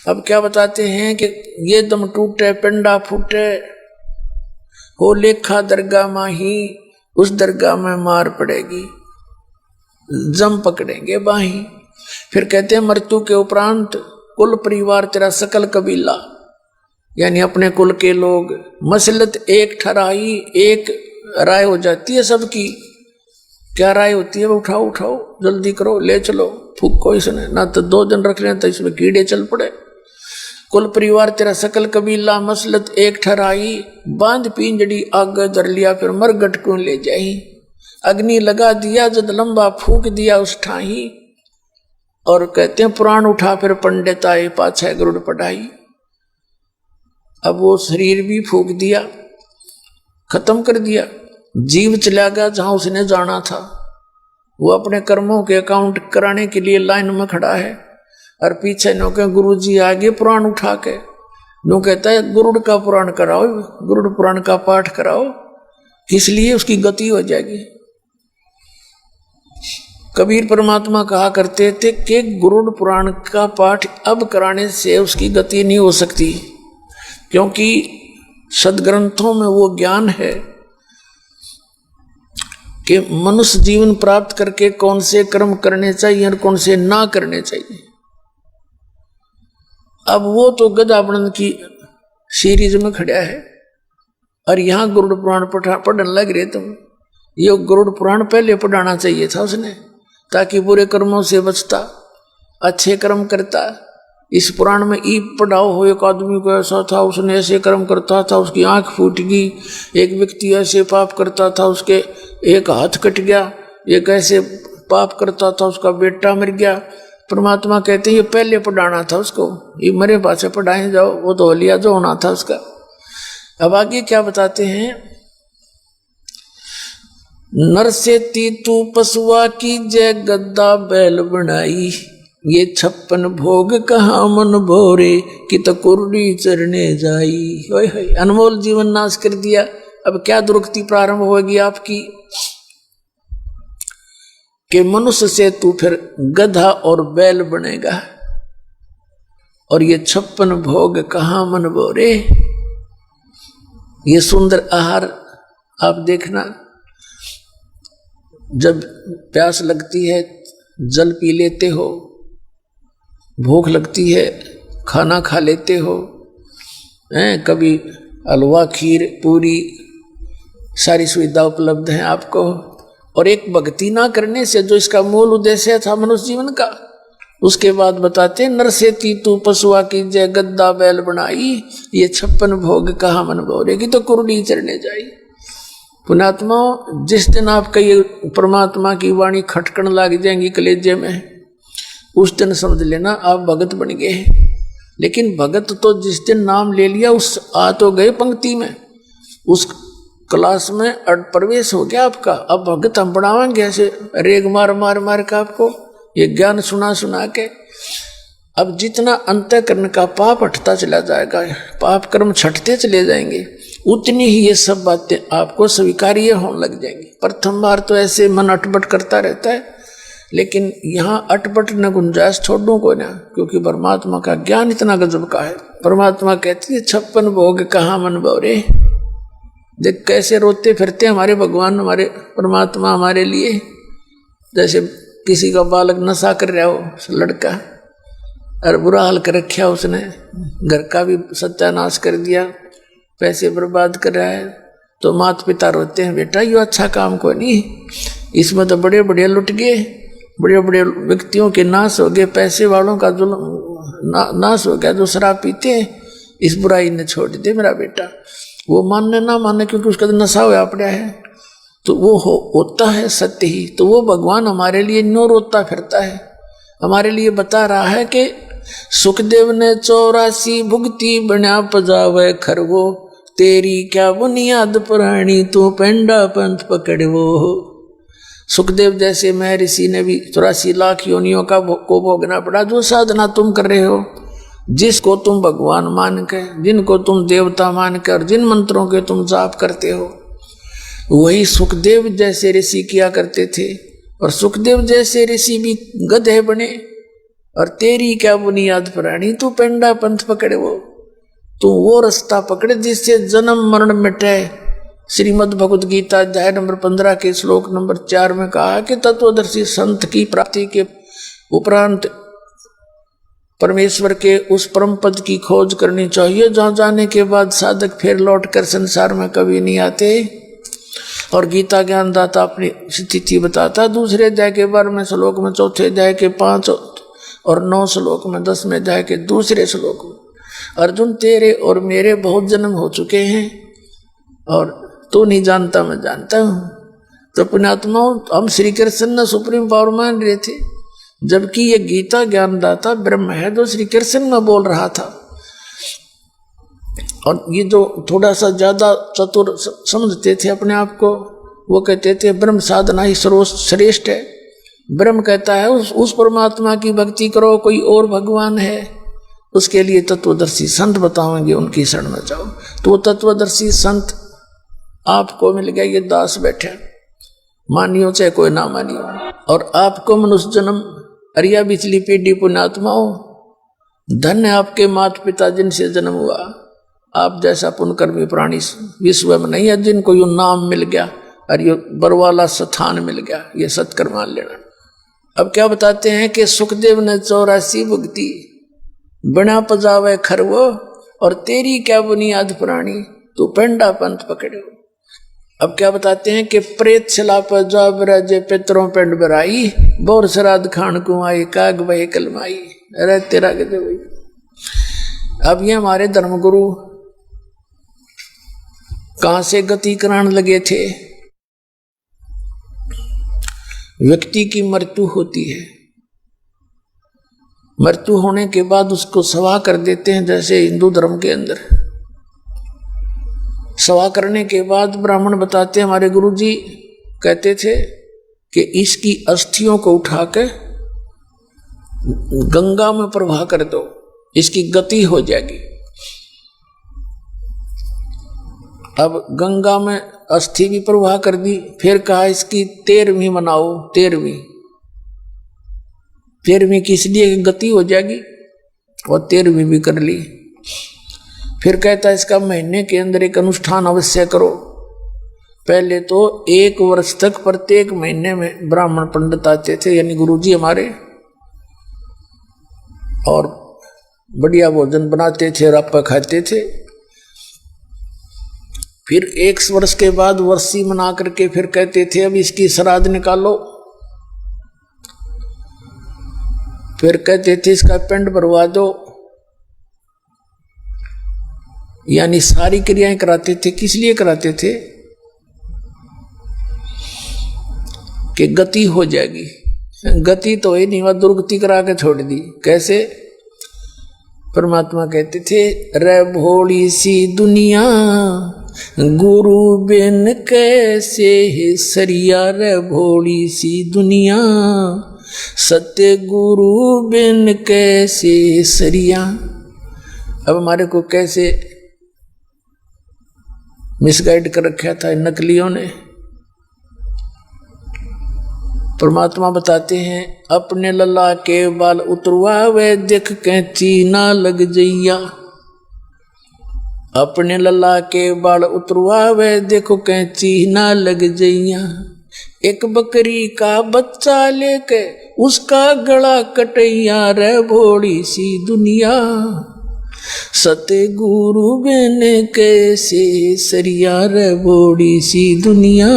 अब क्या बताते हैं कि ये दम टूटे पिंडा फूटे, हो लेखा दरगाह माही, उस दरगाह में मार पड़ेगी, जम पकड़ेंगे बाही। फिर कहते हैं मृत्यु के उपरांत कुल परिवार तेरा सकल कबीला, यानी अपने कुल के लोग, मसलत एक ठहराई, एक राय हो जाती है सबकी। क्या राय होती है? उठाओ उठाओ, जल्दी करो, ले चलो, फूको इसने, ना तो 2 दिन रख लें तो इसमें कीड़े चल पड़े। कुल परिवार तेरा सकल कबीला, मसलत एक ठहराई, बांध पिंजड़ी आग धर लिया, फिर मरगट को ले जाई। अग्नि लगा दिया जद लंबा फूक दिया उस ठाही। और कहते हैं प्राण उठा फिर पंडित आए, पाछे गरुड़ पढ़ाई। अब वो शरीर भी फूक दिया, खत्म कर दिया, जीव चला गया जहां उसने जाना था। वो अपने कर्मों के अकाउंट कराने के लिए लाइन में खड़ा है, और पीछे नो के गुरु जी आगे पुराण उठा के नो कहता है गुरुड़ का पुराण कराओ, गुरुड़ पुराण का पाठ कराओ, इसलिए उसकी गति हो जाएगी। कबीर परमात्मा कहा करते थे कि गुरुड़ पुराण का पाठ अब कराने से उसकी गति नहीं हो सकती, क्योंकि सदग्रंथों में वो ज्ञान है कि मनुष्य जीवन प्राप्त करके कौन से कर्म करने चाहिए और कौन से ना करने चाहिए। अब वो तो गदावणन की सीरीज में खड़ा है, और यहां गरुड़ पुराण पढ़ने लग रहे तुम। ये गरुड़ पुराण पहले पढ़ाना चाहिए था उसने, ताकि बुरे कर्मों से बचता, अच्छे कर्म करता। इस पुराण में ई पढ़ाओ हो, एक आदमी को ऐसा था, उसने ऐसे कर्म करता था, उसकी आंख फूट गई। एक व्यक्ति ऐसे पाप करता था, उसके एक हाथ कट गया। एक ऐसे पाप करता था, उसका बेटा मर गया। परमात्मा कहते हैं ये पहले पढ़ाना था उसको, ये मरे पाछे पढ़ाए जाओ, वो तो लिया जो होना था उसका। अब आगे क्या बताते हैं, नर से तीतू पशुआ की जय गद्दा बैल बनाई, ये 56 भोग कहाँ मन भोरे, कि तो कुर्डी चरने जाई। ओए होए, अनमोल जीवन नाश कर दिया। अब क्या दुर्गति प्रारंभ होगी आपकी, कि मनुष्य से तू फिर गधा और बैल बनेगा, और ये 56 भोग कहाँ मन भोरे। ये सुंदर आहार आप देखना, जब प्यास लगती है जल पी लेते हो, भूख लगती है खाना खा लेते हो, कभी हलवा खीर पूरी सारी सुविधा उपलब्ध है आपको। और एक भक्ति ना करने से, जो इसका मूल उद्देश्य था मनुष्य जीवन का, उसके बाद बताते नर से तीतू पशुआ की जय गद्दा बैल बनाई, ये 56 भोग कहाँ मन भोरेगी, तो कुर्डी चरने जाई। पुण्यात्मा, जिस दिन आपका ये परमात्मा की वाणी खटकन लग जाएंगी कलेजे में, उस दिन समझ लेना आप भगत बन गए। लेकिन भगत तो जिस दिन नाम ले लिया, उस आ तो गए पंक्ति में, उस क्लास में प्रवेश हो गया आपका। अब भगत हम बढ़ावाएंगे ऐसे रेग मार मार मार के आपको ये ज्ञान सुना सुना के। अब जितना अंतःकरण का पाप हटता चला जाएगा, पाप कर्म छटते चले जाएंगे, उतनी ही ये सब बातें आपको स्वीकार्य होने लग जाएंगी। प्रथम बार तो ऐसे मन अटपट करता रहता है, लेकिन यहाँ अटपट न गुंजाइश छोड़ो को ना, क्योंकि परमात्मा का ज्ञान इतना गजब का है। परमात्मा कहती है 56 भोग कहाँ मन भोरे। देख कैसे रोते फिरते हमारे भगवान, हमारे परमात्मा हमारे लिए। जैसे किसी का बालक नशा कर रहा हो, लड़का, और बुरा हाल कर रखा उसने, घर का भी सत्यानाश कर दिया, पैसे बर्बाद कर रहा है, तो माता पिता रोते हैं, बेटा ये अच्छा काम को नहीं, इसमें तो बड़े बड़े लुट गए, बड़े बड़े व्यक्तियों के नाश हो गए, पैसे वालों का जो नाश हो गया, जो शराब पीते हैं, इस बुराई ने छोड़ दे मेरा बेटा। वो मानने ना मानने, क्योंकि उसका तो नशा हुआ पड़ा है, तो वो होता है सत्य ही। तो वो भगवान हमारे लिए नो रोता फिरता है, हमारे लिए बता रहा है कि सुखदेव ने 84 भुगती बना पजावे खरगो, तेरी क्या बुनियाद पुरानी, तू पेंडा पंथ पकड़वो। सुखदेव जैसे महर्षि ने भी 84 लाख योनियों का को भोगना पड़ा। जो साधना तुम कर रहे हो, जिसको तुम भगवान मान के, जिनको तुम देवता मान के, और जिन मंत्रों के तुम जाप करते हो, वही सुखदेव जैसे ऋषि किया करते थे। और सुखदेव जैसे ऋषि भी गधे बने, और तेरी क्या बुनियाद प्राणी, तू पेंडा पंथ पकड़े तू वो रास्ता पकड़े जिससे जन्म मरण मिटे। श्रीमद् भगवद गीता अध्याय नंबर 15 के श्लोक नंबर 4 में कहा कि तत्वदर्शी संत की प्राप्ति के उपरांत परमेश्वर के उस परम पद की खोज करनी चाहिए जहां जाने के बाद साधक फिर लौटकर संसार में कभी नहीं आते। और गीता ज्ञानदाता अपनी स्थिति बताता दूसरे अध्याय के 12वें श्लोक में, चौथे अध्याय के 5 और 9 श्लोक में, 10वें अध्याय के दूसरे श्लोक में, अर्जुन तेरे और मेरे बहुत जन्म हो चुके हैं और तू नहीं जानता मैं जानता हूं। तो पुण्यात्माओं, हम श्री कृष्ण ने सुप्रीम पावर मान रहे थे, जबकि ये गीता ज्ञानदाता ब्रह्म है जो श्री कृष्ण में बोल रहा था। और ये जो थोड़ा सा ज्यादा चतुर समझते थे अपने आप को, वो कहते थे ब्रह्म साधना ही सर्वश्रेष्ठ है। ब्रह्म कहता है उस परमात्मा की भक्ति करो, कोई और भगवान है उसके लिए तत्वदर्शी संत बताओगे, उनकी शरण में जाओ। तो वो तत्वदर्शी संत आपको मिल गया, ये दास बैठे, मानियो चाहे कोई ना मानियो। और आपको मनुष्य जन्म अरिया बिचली पीढ़ी पुण्यात्माओं, धन्य आपके माता पिता जिनसे जन्म हुआ। आप जैसा पुण्यकर्मी प्राणी विश्व में नहीं है जिनको यू नाम मिल गया और ये बरवाला स्थान मिल गया, ये सत्कर्म मान लेना। अब क्या बताते हैं कि सुखदेव ने 84 भुगती बिना पजावे खरवो, और तेरी क्या बुनियाद प्राणी, तू पेंडा पंथ पकड़ो। अब क्या बताते हैं कि प्रेत छला पर जा बराजे पितरों पेंड बराई, बोर श्राद्ध खान कुआई काग वही कलमाई। अरे तेरा गजब भाई। अब ये हमारे धर्मगुरु कहां से गति कराने लगे थे। व्यक्ति की मृत्यु होती है, मृत्यु होने के बाद उसको सवा कर देते हैं, जैसे हिंदू धर्म के अंदर सवा करने के बाद ब्राह्मण बताते हैं, हमारे गुरुजी कहते थे कि इसकी अस्थियों को उठा के गंगा में प्रवाह कर दो, इसकी गति हो जाएगी। अब गंगा में अस्थि भी प्रवाह कर दी, फिर कहा इसकी 13वीं मनाओ। 13वीं किस लिए, गति हो जाएगी, और 13वीं भी कर ली। फिर कहता इसका महीने के अंदर एक अनुष्ठान अवश्य करो। पहले तो 1 वर्ष तक प्रत्येक महीने में ब्राह्मण पंडित आते थे, यानी गुरुजी हमारे, और बढ़िया भोजन बनाते थे और आप खाते थे। फिर 1 वर्ष के बाद वर्षी मना करके फिर कहते थे अब इसकी श्राद्ध निकालो। फिर कहते थे इसका पिंड भरवा दो, यानी सारी क्रियाएं कराते थे। किस लिए कराते थे, कि गति हो जाएगी। गति तो ही नहीं, वह दुर्गति करा के छोड़ दी। कैसे, परमात्मा कहते थे रे भोली सी दुनिया गुरु बिन कैसे है सरिया, रे भोली सी दुनिया सत्य गुरु बिन कैसे सरिया। अब हमारे को कैसे मिसगाइड कर रखा था नकलियों ने। परमात्मा बताते हैं अपने लला के बाल उतरवा वे देख कैंची ना लग जइया। अपने लला के बाल उतरवा वे देखो कैंची ना लग जइया। एक बकरी का बच्चा लेके उसका गला कटैया, रे भोली सी दुनिया सतगुरु बिन कैसे सरिया, रे भोली सी दुनिया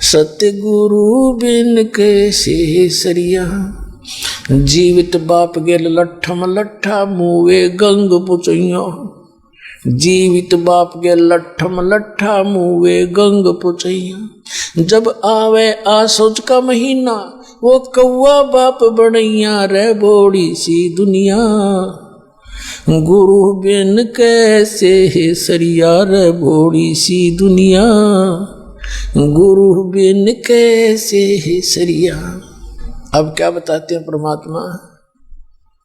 सतगुरु बिन कैसे सरिया। जीवित बाप गेल लट्ठम लट्ठा मुवे गंग पुचैया। जीवित बाप गेल लट्ठम लट्ठा मुवे गंग पुचैया। जब आवे आसोच का महीना वो कौआ बाप बनैया, रे भोली सी दुनिया गुरु बिन कैसे सरिया, रे भोली सी दुनिया गुरु बिन कैसे सरिया। अब क्या बताते हैं परमात्मा,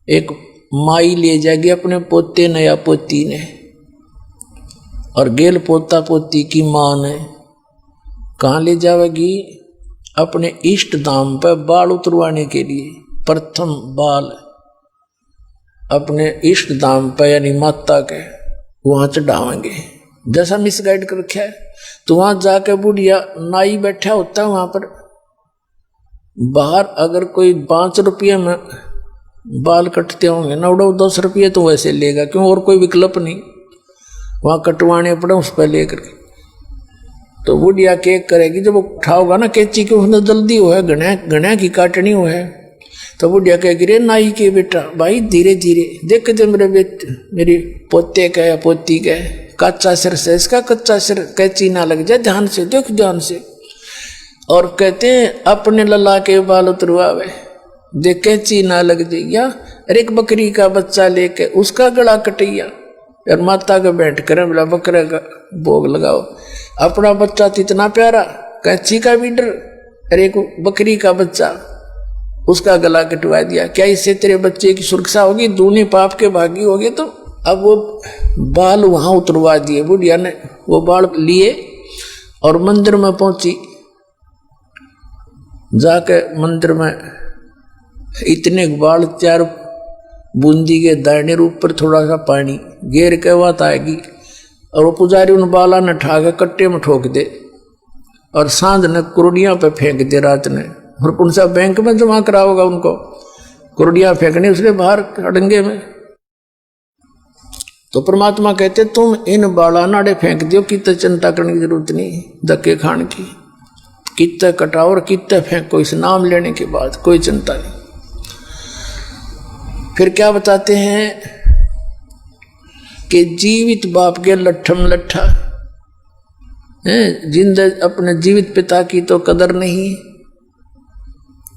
एक माई ले जाएगी अपने पोते ने या पोती ने, और गेल पोता पोती की मां ने कहाँ ले जाएगी, अपने इष्ट धाम पर बाल उतरवाने के लिए। प्रथम बाल अपने इष्ट धाम पर यानी माता के वहां चढ़ावेंगे। जैसा मिसगाइड कर रखा है, तो वहां जाके बुढ़िया नाई बैठा होता है वहां पर, बाहर अगर कोई 5 रुपये में बाल कटते होंगे ना, उड़ो 10 रुपये तो वैसे लेगा, क्यों और कोई विकल्प नहीं, वहां कटवाने पड़े उस पर लेकर। तो बुढ़िया केक करेगी, जब उठाओगा ना कैंची के उसने जल्दी हो है, घना की काटनी हो है, तो बुढ़िया कहेगी रे नाई के बेटा भाई धीरे धीरे देख दे मेरे बेटे, मेरी पोते का या पोती का कच्चा सिर से इसका कच्चा सिर कैंची ना लग जाए, ध्यान से देख ध्यान से। और कहते हैं अपने लला के बाल उतरवावे देख कैंची ना लग जाइया। अरे एक बकरी का बच्चा लेके उसका गला कटैया और माता के बैठ कर बोला बकरे का भोग लगाओ। अपना बच्चा तो इतना प्यारा, कैंची का भी डर, अरे एक बकरी का बच्चा उसका गला कटवा दिया, क्या इससे तेरे बच्चे की सुरक्षा होगी? दूनी पाप के भागी होगे। तो अब वो बाल वहां उतरवा दिए, बुढ़िया ने वो बाल लिए और मंदिर में पहुंची। जाके मंदिर में इतने बाल, 4 बूंदी के दाने रूप पर थोड़ा सा पानी घेर के बात आएगी, और वो पुजारी उन बाला ने ठा के कट्टे में ठोक दे और सांझ ने कुरडिया पे फेंक दे रात ने, और उनसे बैंक में जमा कराओगा उनको, कुरडिया फेंकने उसने बाहर अड़ंगे में। तो परमात्मा कहते तुम इन बाला नाड़े फेंक दियो, कितने चिंता करने की जरूरत नहीं धक्के खान की, कितने कटाओ और कितने फेंको, इस नाम लेने के बाद कोई चिंता नहीं। फिर क्या बताते हैं कि जीवित बाप के लट्ठम लट्ठा है, जिंदा अपने जीवित पिता की तो कदर नहीं,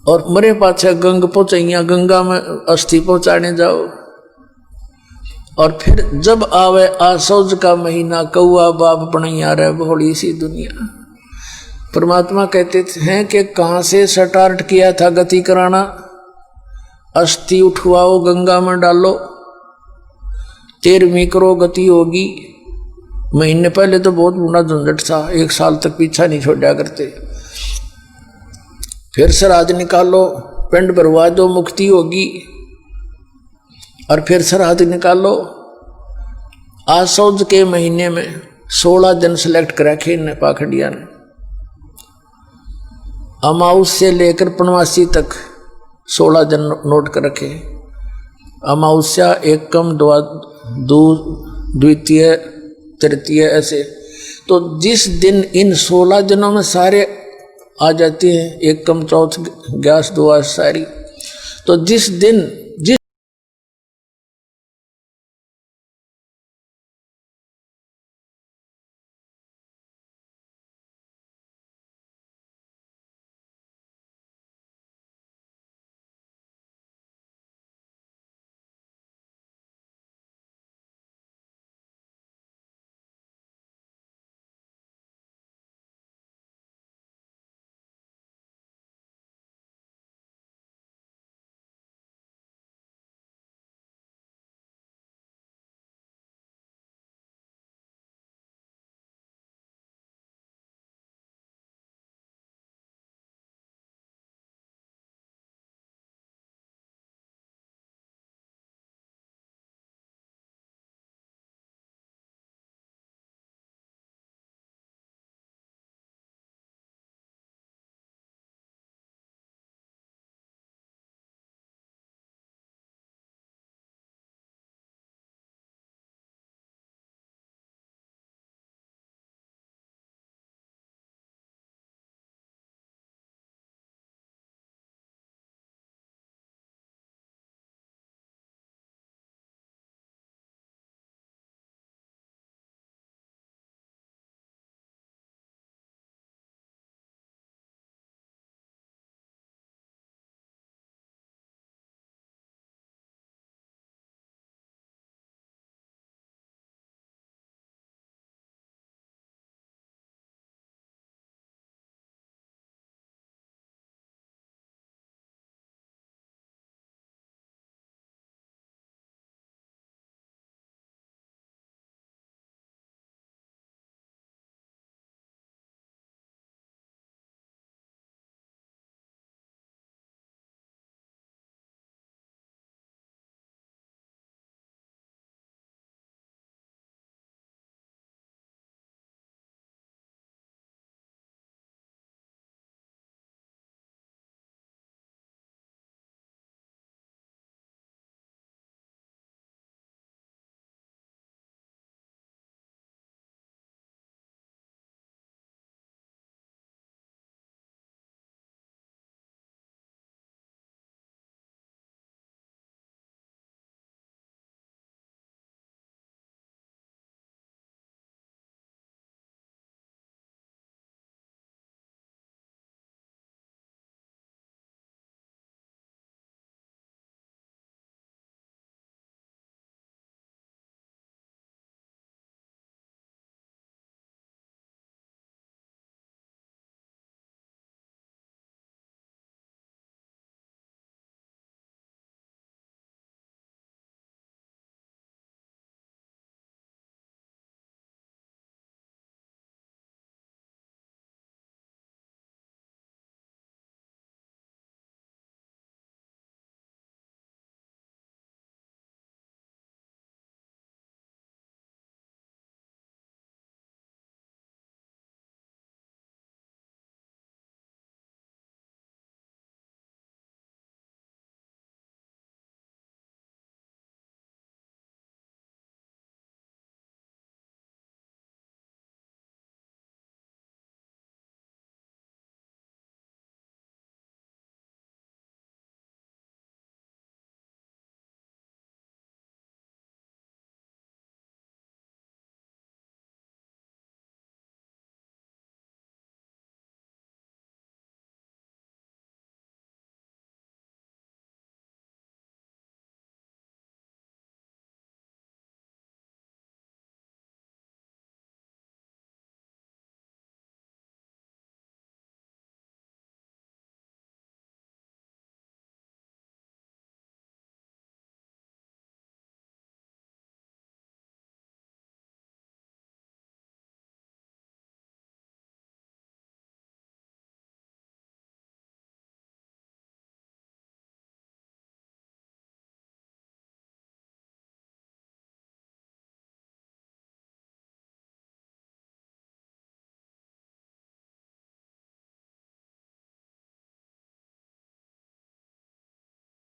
और मरे पाछे गंग पहुंचाइया, गंगा में अस्थि पहुंचाने जाओ। और फिर जब आवे आसौज का महीना, कौआ बाप बनैया रे भोली सी दुनिया। परमात्मा कहते हैं कि कहां से स्टार्ट किया था गति कराना, अस्थि उठवाओ गंगा में डालो, 13वीं करो गति होगी। महीने पहले तो बहुत बड़ा झंझट था, 1 साल तक पीछा नहीं छोड़ा करते। फिर श्राद्ध निकालो, पिंड भरवा दो, मुक्ति होगी। और फिर श्राद्ध निकालो। आसौज के महीने में 16 दिन सेलेक्ट करा खे इन पाखंडिया ने, अमाउस से लेकर पनवासी तक 16 दिन नोट कर रखे। अमावस्या, एकम, द्वितीय, तृतीय, ऐसे। तो जिस दिन इन 16 दिनों में सारे आ जाते हैं, एकम, चौथ, ग्यास, दुआस सारी, तो जिस दिन